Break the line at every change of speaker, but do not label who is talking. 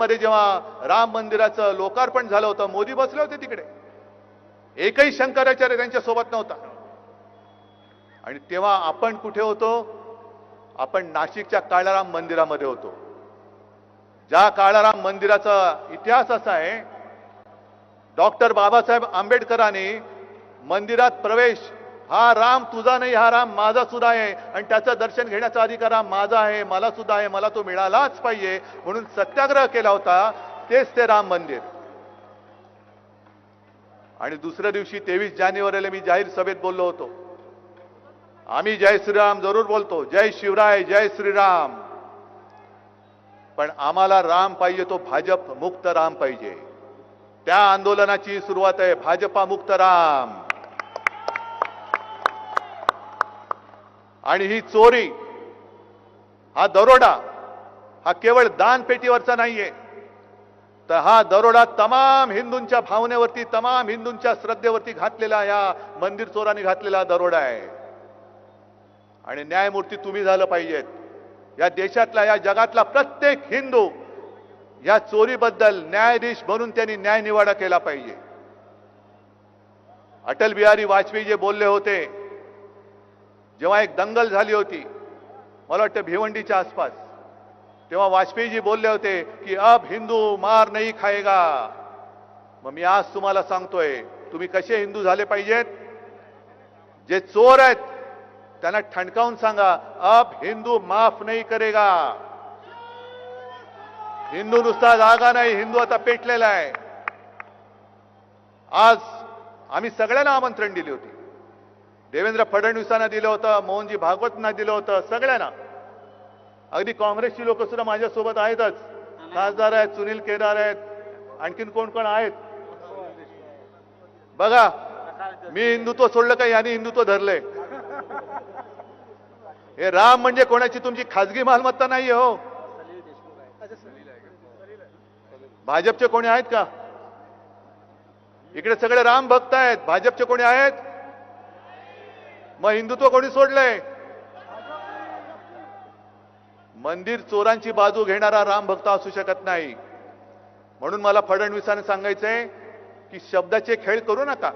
मध्ये जेव्हा राम मंदिराचं लोकार्पण झालं होतं, मोदी बसले होते तिकडे, एकही शंकराचार्य त्यांच्या सोबत नव्हता. आणि तेव्हा आपण कुठे होतो? आपण नाशिकच्या काळाराम मंदिरामध्ये होतो. ज्या काळाराम मंदिराचा इतिहास असा आहे, डॉक्टर बाबासाहेब आंबेडकरांनी मंदिरात प्रवेश, हा राम तुझा नाही, हा राम माझा सुद्धा आहे आणि त्याचं दर्शन घेण्याचा अधिकार हा माझा आहे, मला सुद्धा आहे, मला तो मिळालाच पाहिजे म्हणून सत्याग्रह केला होता. तेच ते राम मंदिर. आणि दुसऱ्या दिवशी 23 जानेवारीला मी जाहीर सभेत बोललो होतो, आम्ही जय श्रीराम जरूर बोलतो, जय शिवराय, जय श्रीराम, पण आम्हाला राम पाहिजे, तो भाजप मुक्त राम पाहिजे. त्या आंदोलनाची सुरुवात आहे भाजपा मुक्त राम. आणि ही चोरी, हा दरोडा, हा केवळ दानपेटीवरचा नाहीये, तर हा दरोडा तमाम हिंदूंच्या भावनेवरती, तमाम हिंदूंच्या श्रद्धेवरती घातलेला या मंदिर चोरांनी घातलेला दरोडा आहे. आणि न्यायमूर्ती तुम्ही झालं पाहिजेत. या देशातला, या जगातला प्रत्येक हिंदू या चोरीबद्दल न्यायाधीश म्हणून त्यांनी न्याय निवाडा केला पाहिजे. अटल बिहारी वाजपेयी जे बोलले होते, जेव्हा एक दंगल झाली होती, मला वाटतं भिवंडीच्या आसपास, तेव्हा वाजपेयीजी बोलले होते की अब हिंदू मार नहीं खाएगा. मग मी आज तुम्हाला सांगतोय, तुम्ही कसे हिंदू झाले पाहिजेत? जे चोर आहेत त्यांना ठणकावून सांगा, अब हिंदू माफ नहीं करेगा. हिंदू नुसता जागा नाही, हिंदू आता पेटलेला आहे. आज आम्ही सगळ्यांना आमंत्रण दिले होते. देवेंद्र फडणवीसांना दिलं होतं, मोहनजी भागवतांना दिलं होतं, सगळ्यांना. अगदी काँग्रेसची लोक सुद्धा माझ्यासोबत आहेतच. खासदार आहेत, सुनील केदार आहेत, आणखीन कोण कोण आहेत बघा. मी हिंदुत्व सोडलं का यांनी हिंदुत्व धरलंय? हे राम म्हणजे कोणाची तुमची खाजगी मालमत्ता नाहीये हो. भाजपचे कोणी आहेत का इकडे? सगळे राम भक्त आहेत. भाजपचे कोणी आहेत? मग हिंदुत्व कोणी सोडलंय? मंदिर चोरांची बाजू घेणारा राम भक्त असू शकत नाही. म्हणून मला फडणवीसांनी सांगायचंय की शब्दाचे खेळ करू नका.